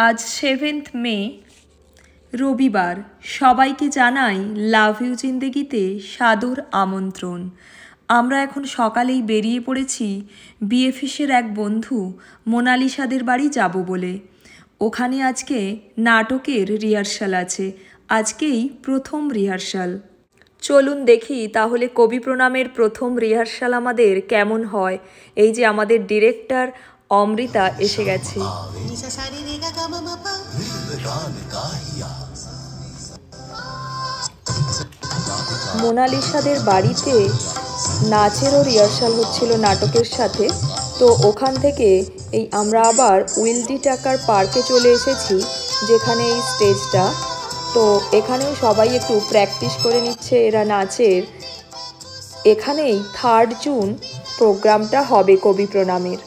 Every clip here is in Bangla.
আজ 7th মে রবিবার। সবাইকে জানাই লাভ ইউ জিন্দেগিতে সাদর আমন্ত্রণ। আমরা এখন সকালেই বেরিয়ে পড়েছি বিএফএসের এক বন্ধু মোনালিসাদের বাড়ি যাব বলে। ওখানে আজকে নাটকের রিহার্সাল আছে, আজকেই প্রথম রিহার্সাল। চলুন দেখি তাহলে কবি প্রণামের প্রথম রিহার্সাল আমাদের কেমন হয়। এই যে আমাদের ডিরেক্টর অমৃতা এসে গেছে। মোনালিসাদের বাড়িতে নাচেরও রিহার্সাল হচ্ছিল নাটকের সাথে। তো ওখান থেকে আমরা আবার উইলডি টাকার পার্কে চলে এসেছি, যেখানে এই স্টেজটা। তো এখানেও সবাই একটু প্র্যাকটিস করে নিচ্ছে এরা নাচের। এখানেই 3 জুন প্রোগ্রামটা হবে কবি প্রণামের।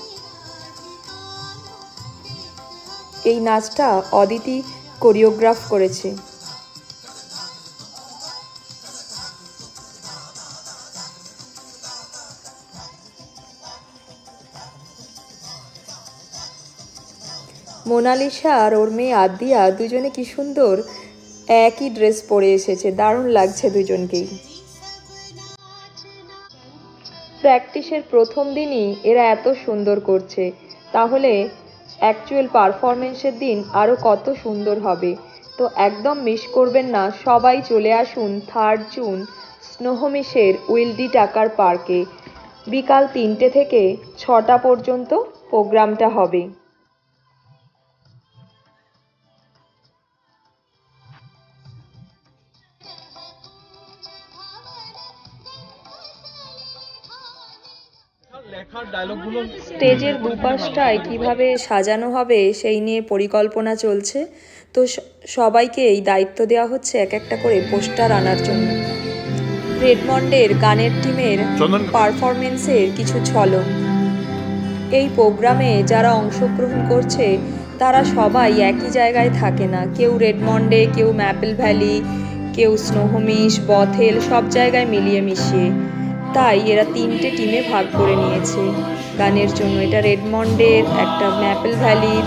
এই নাচটা অদিতি কোরিওগ্রাফ করেছে। মোনালিসা আর ওর মেয়ে আদিয়া দুজনে কি সুন্দর একই ড্রেস পরে এসেছে, দারুণ লাগছে দুজনকেই। প্র্যাকটিসের প্রথম দিনই এরা এত সুন্দর করছে, তাহলে অ্যাকচুয়াল পারফরমেন্সের দিন আরও কত সুন্দর হবে। তো একদম মিস করবেন না, সবাই চলে আসুন 3 জুন স্নোহমিশের উইলডি টাকার পার্কে। বিকাল 3টে থেকে 6টা পর্যন্ত প্রোগ্রামটা হবে। স্টেজের দুপাশটায় কিভাবে সাজানো হবে সেই নিয়ে পরিকল্পনা চলছে। তো সবাইকে এই দায়িত্ব দেওয়া হচ্ছে এক একটা করে পোস্টার আনার জন্য। রেডমন্ডের গানের টিমের পারফরমেন্সের কিছু ঝলক। এই প্রোগ্রামে যারা অংশগ্রহণ করছে তারা সবাই একই জায়গায় থাকে না, কেউ রেডমন্ডে, কেউ ম্যাপেল ভ্যালি, কেউ স্নোহমিশ, বথেল, সব জায়গায় মিলিয়ে মিশিয়ে। তাই এরা 3টে টিমে ভাগ করে নিয়েছে গানের জন্য। এটা রেডমন্ডের, একটা ম্যাপেল ভ্যালির।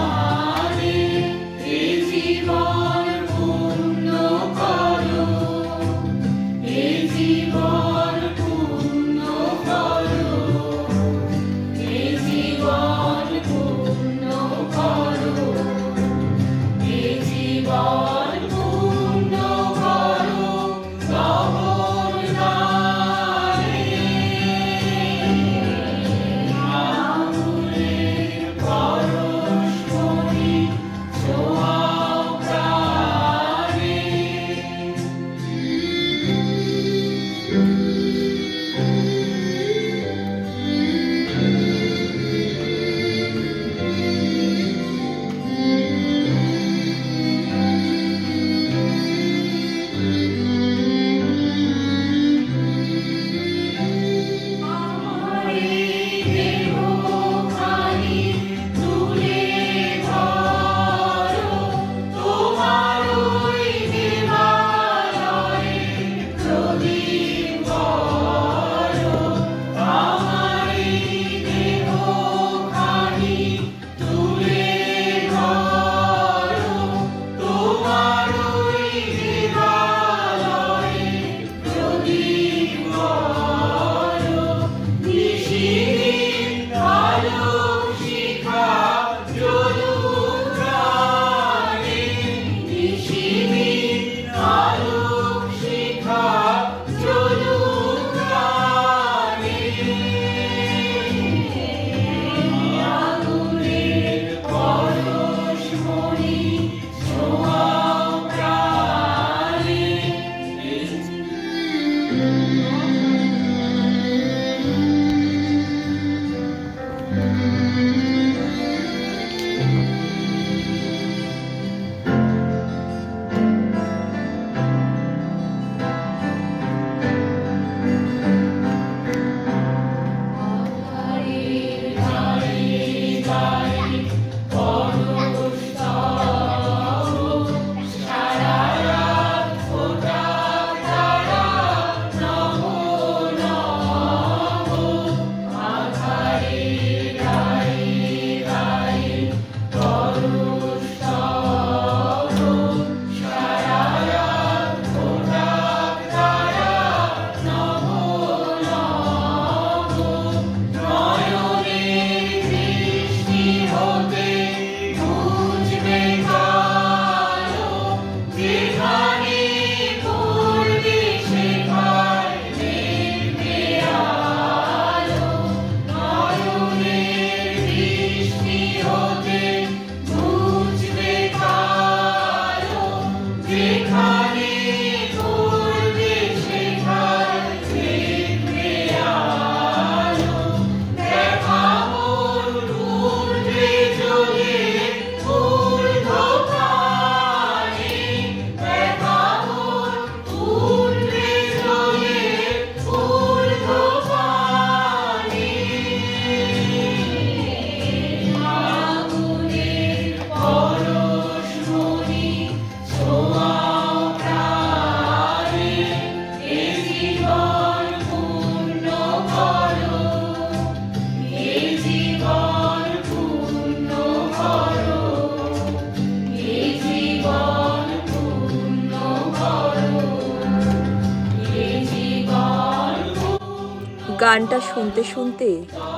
গানটা শুনতে শুনতে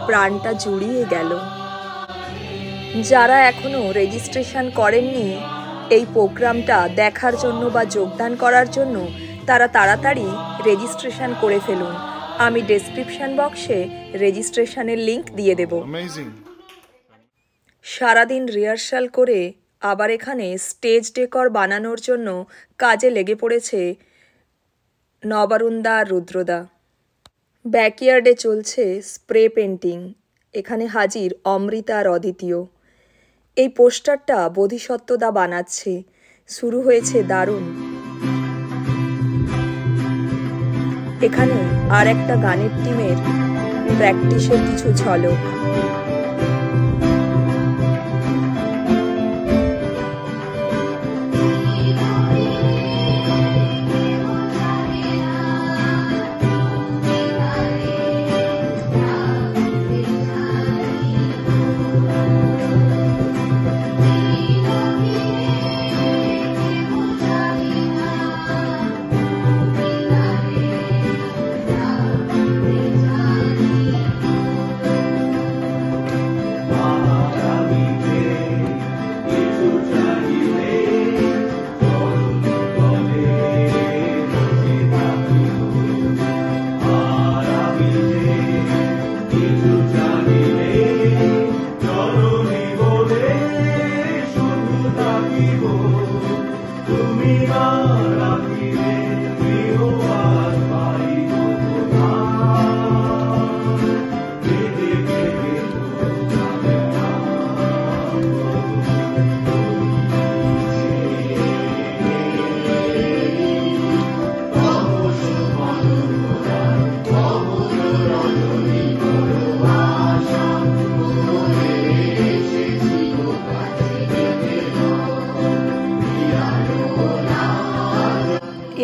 প্রাণটা জুড়িয়ে গেল। যারা এখনো রেজিস্ট্রেশন করেননি এই প্রোগ্রামটা দেখার জন্য বা যোগদান করার জন্য, তারা তাড়াতাড়ি রেজিস্ট্রেশন করে ফেলুন। আমি ডেসক্রিপশন বক্সে রেজিস্ট্রেশনের লিংক দিয়ে দেব। সারাদিন রিহার্সাল করে আবার এখানে স্টেজ ডেকর বানানোর জন্য কাজে লেগে পড়েছে নবারুণদা আর রুদ্রদা। ব্যাকইয়ার্ডে চলছে স্প্রে পেন্টিং। এখানে হাজির অমৃতা আর অদ্বিতীয়। এই পোস্টারটা বোধিসত্ত্বদা বানাচ্ছে। শুরু হয়েছে দারুণ। এখানে আর একটা গানের টিমের প্র্যাকটিসের কিছু ঝলক।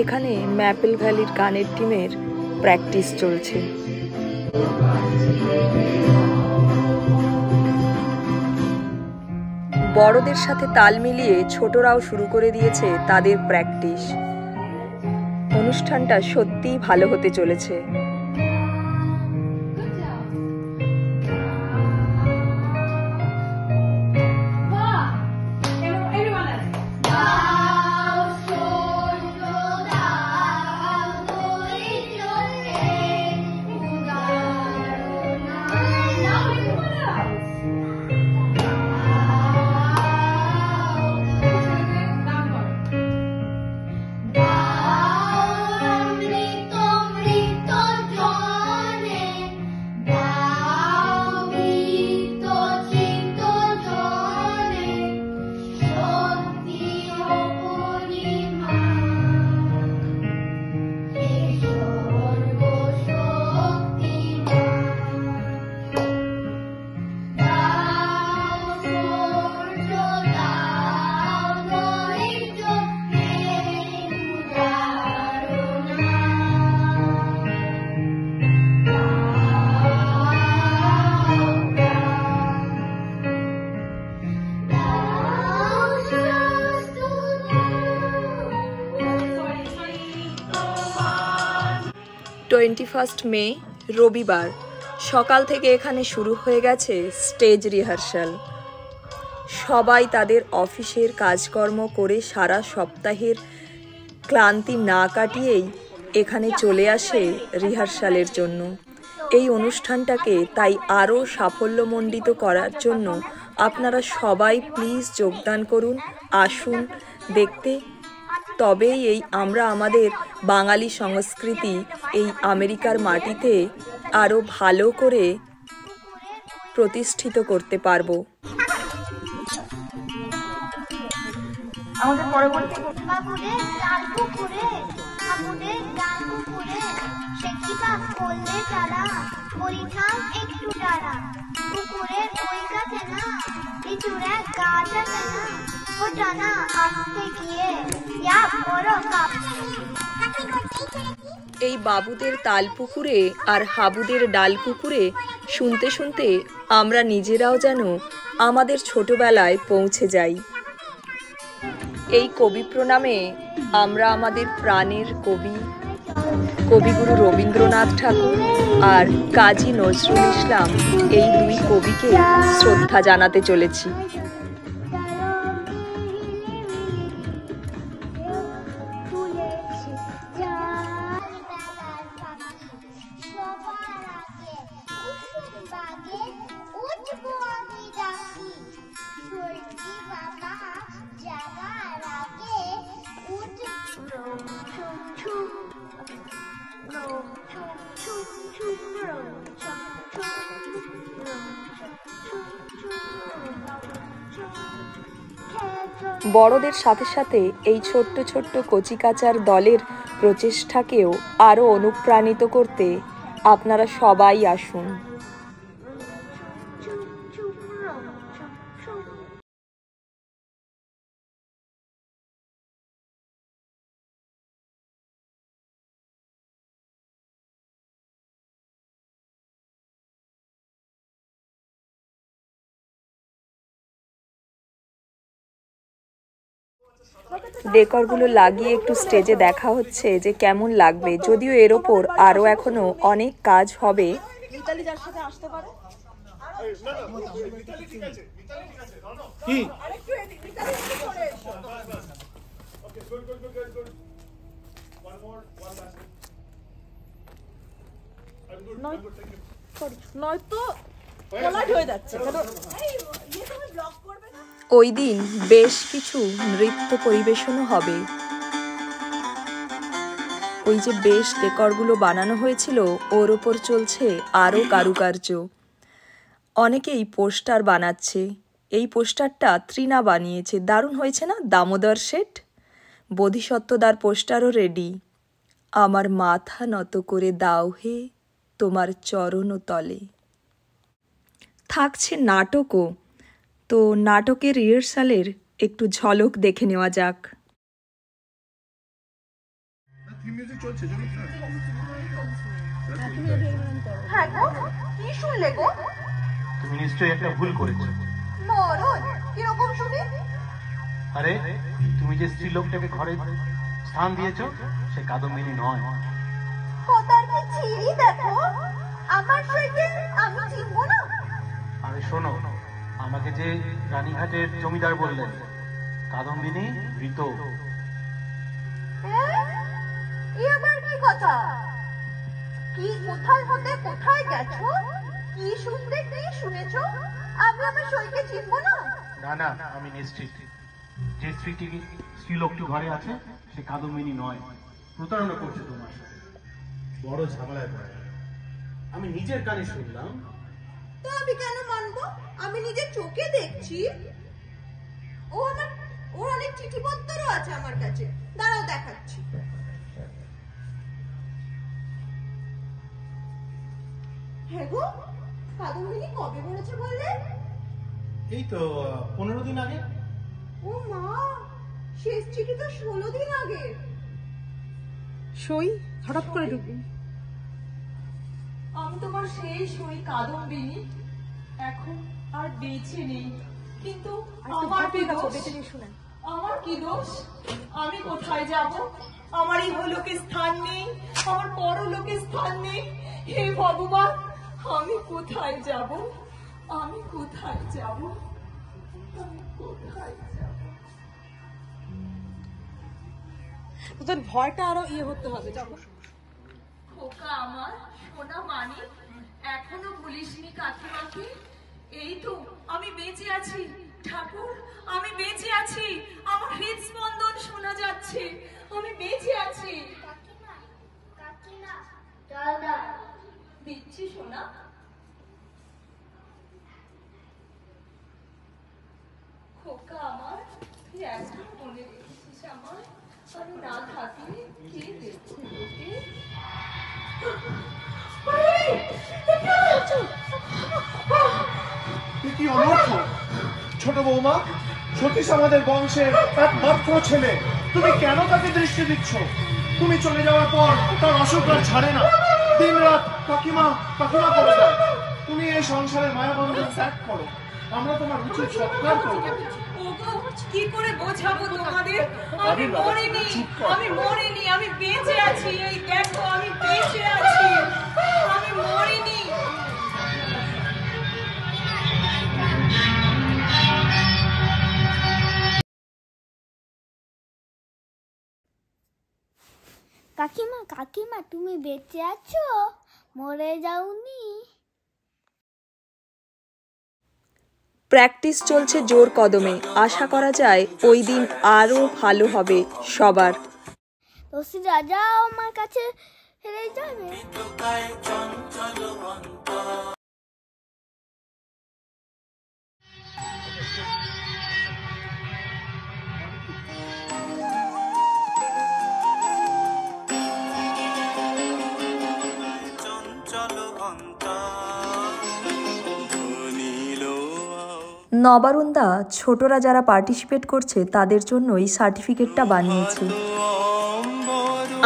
এখানে ম্যাপেল ভ্যালির গানের টিমের প্র্যাকটিস চলছে। বড়দের সাথে তাল মিলিয়ে ছোটরাও শুরু করে দিয়েছে তাদের প্র্যাকটিস। অনুষ্ঠানটা সত্যিই ভালো হতে চলেছে। মে রবিবার সকাল থেকে এখানে শুরু হয়ে গেছে স্টেজ রিহার্সাল। সবাই তাদের অফিসের কাজকর্ম করে সারা সপ্তাহের ক্লান্তি না কাটিয়েই এখানে চলে আসে রিহার্সালের জন্য। এই অনুষ্ঠানটাকে তাই আরও সাফল্যমণ্ডিত করার জন্য আপনারা সবাই প্লিজ যোগদান করুন, আসুন দেখতে। তবেই আমরা আমাদের বাঙালি সংস্কৃতি এই আমেরিকার মাটিতে আরও ভালো করে প্রতিষ্ঠিত করতে পারবো। আমাদের পরবর্তী এই বাবুদের তাল পুকুরে আর হাবুদের ডাল পুকুরে শুনতে শুনতে আমরা নিজেরাও যেন আমাদের ছোটবেলায় পৌঁছে যাই। এই কবি প্রণামে আমরা আমাদের প্রাণের কবি কবিগুরু রবীন্দ্রনাথ ঠাকুর আর কাজী নজরুল ইসলাম, এই দুই কবিকে শ্রদ্ধা জানাতে চলেছি। বড়দের সাথে সাথে এই ছোট্ট ছোট্ট কচিকাচার দলের প্রচেষ্টাকেও আরও অনুপ্রাণিত করতে আপনারা সবাই আসুন। ডেকরগুলো লাগিয়ে একটু স্টেজে দেখা হচ্ছে যে কেমন লাগবে, যদিও এর ওপর আরও এখনো অনেক কাজ হবে। ওই দিন বেশ কিছু নৃত্য পরিবেশনও হবে। ওই যে বেশ ডেকরগুলো বানানো হয়েছিল, ওর ওপর চলছে আরও কারুকার্য। অনেকেই পোস্টার বানাচ্ছে। এই পোস্টারটা তৃণা বানিয়েছে, দারুণ হয়েছে না? দামোদর শেঠ, বোধিসত্ত্বদার পোস্টারও রেডি। আমার মাথা নত করে দাও হে তোমার চরণ তলে। থাকছে নাটকও। তো নাটকের রিহার্সালের একটু ঝলক দেখে নেওয়া যাক। তুমি নিশ্চয়ই একটা ভুল করেছো। কিরকম শুনি? আরে তুমি যে স্ত্রী লোকটাকে ঘরে স্থান দিয়েছো সে কাদম্বিনী নয়। আরে শোনো, আমাকে যে রানীঘাটের জমিদার বললেন কাদম্বিনী মৃত। কি কথা? কি কোথায় হতে কোথায় গেছো? কি শুনতে কি শুনেছো? আমি আমার সইকে চিনব না? না না, আমি নিশ্চিত যে স্ত্রীলোকটি ঘরে আছে সে কাদম্বিনী নয়, প্রতারণা করছে তোমার সাথে। বড় ঝামেলায় পড়ে আমি নিজের কানে শুনলাম। তো আমি কেন মানবো? আমি নিজের চোখে দেখছি। ওর অনেক চিঠিপত্রও আছে আমার কাছে, দাঁড়াও দেখাচ্ছি। হ্যাঁ গো, কাদম্বিনী কবে বলেছে বললে? এই তো 15 দিন আগে। ও মা, শেষ চিঠি তো 16 দিন আগে। সই হঠাৎ করে ঢুকবি। আমি তোমার সেই সই কাদম্বিনী এখন আর বেঁচে নেই, কিন্তু আমার কি দোষ? আমার কি দোষ? আমি কোথায় যাব? আমার এই লোকে স্থান নেই, আমার পরলোকে স্থান নেই। হে ভগবান, আমি কোথায় যাব? আমি কোথায় যাব? আমি কোথায় যাব? তোদের ভয়টা আরো হতে হবে। খোকা আমার, সোনা মানি, এখনো ভুলিসনি কাকিমাকে? এই তো আমি বেঁচে আছি ঠাকুর, আমি বেঁচে আছি। আমার হৃদস্পন্দন শোনা যাচ্ছে, আমি বেঁচে আছি। দিচ্ছি সোনা। খোকা আমার, তুই একদম মনে রেখেছিস আমার? আমি না থাকলে কে দেখছে তোকে? কি অনর্থ! ছোট বৌমা, সতীশ আমাদের বংশের একমাত্র ছেলে, তুমি কেন তাকে দৃষ্টি দিচ্ছ? তুমি চলে যাওয়ার পর তার অসুখ আর ছাড়ে না, দিন রাত কাকিমা কাকিমা করে দেয়। তুমি এই সংসারের মায়াবন্ধন ত্যাগ করো, আমরা তোমার উচিত সৎকার করবো। ও ওগো, কি করে বোঝাবো তোমাদের? আমি মরিনি, আমি মরিনি, আমি বেঁচে আছি। এই দেখো, আমি বেঁচে আছি, আমি মরিনি। কাকিমা কাকিমা তুমি বেঁচে আছো, মরে যাওনি? প্র্যাকটিস চলছে জোর কদমে। আশা করা যায় ওই দিন আরও ভালো হবে সবার। রশি রাজাও আমার কাছে হেরে যাবে। নবারুণদা ছোটরা যারা পার্টিসিপেট করছে তাদের জন্য এই সার্টিফিকেটটা বানিয়েছে।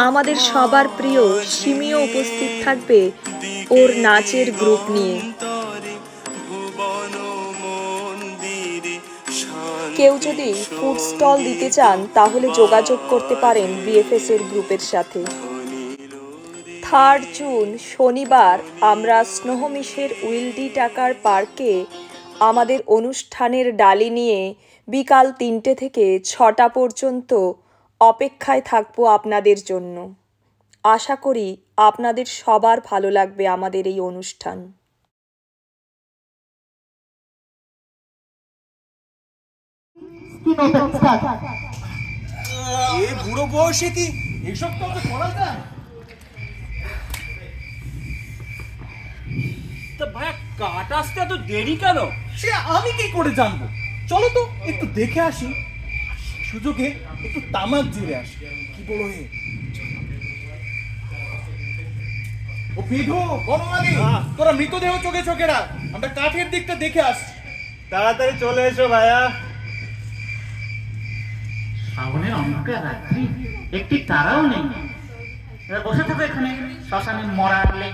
আমাদের সবার প্রিয় সিমিও উপস্থিত থাকবে ওর নাচের গ্রুপ নিয়ে। কেউ যদি ফুড স্টল দিতে চান তাহলে যোগাযোগ করতে পারেন বিএফএস এর গ্রুপের সাথে। 3 জুন শনিবার আমরা স্নোহমিশের উইলডি টাকার পার্কে আমাদের অনুষ্ঠানের ডালি নিয়ে বিকাল 3টে থেকে 6টা পর্যন্ত অপেক্ষায় থাকবো আপনাদের জন্য। আশা করি আপনাদের সবার ভালো লাগবে আমাদের এই অনুষ্ঠান। এ বুড়ো বয়সে কি এসব কাজ করা যায়? তা ভাইয়া কাট আসতে এত দেরি কেন? সে আমি কি করে জানবো? চলো তো একটু দেখে আসি, সুযোগে একটু তামাক জিরে আসি। কি বলো হে? ও বিধু, বনমালী, তোরা মৃতদেহ চোখে চোখে রাখ, আমরা কাঠের দিকটা দেখে আসছি। তাড়াতাড়ি চলে এসো ভাইয়া। শ্রাবণের অন্ধকার রাত্রি, একটি তারাও নেই। এবার বসে থাকো এখানে শ্মশানে মরালে।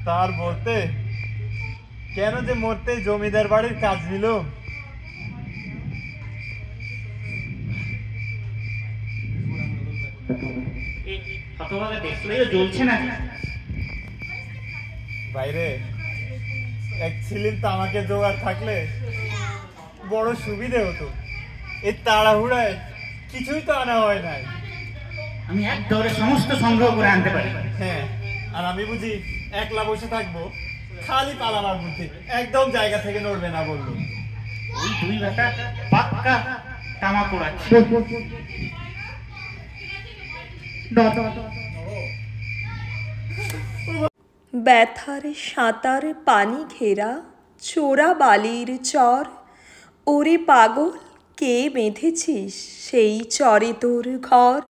তার বলতে কেন যে মরতে জমিদার বাড়ির কাজ দিল? দেখলেও জ্বলছে না বাইরে এক ছিলিম তামাকে জোগাড় থাকলে বড় সুবিধে হতো। এই তাড়াহুড়ায় কিছুই তো আনা হয় নাই। আমি এক দৌড়ে সমস্ত সংগ্রহ করে আনতে পারি। হ্যাঁ, আর আমি বুঝি একলা বসে থাকবো খালি পালাবার বুদ্ধি, একদম জায়গা থেকে নড়বে না বললো। ওই দুই বেটা পাক্কা তামা পোড়াচ্ছে। ব্যথার সাঁতার পানি ঘেরা চোরা বালির চর, ওরে পাগল কে বেঁধেছিস সেই চরে তোর ঘর।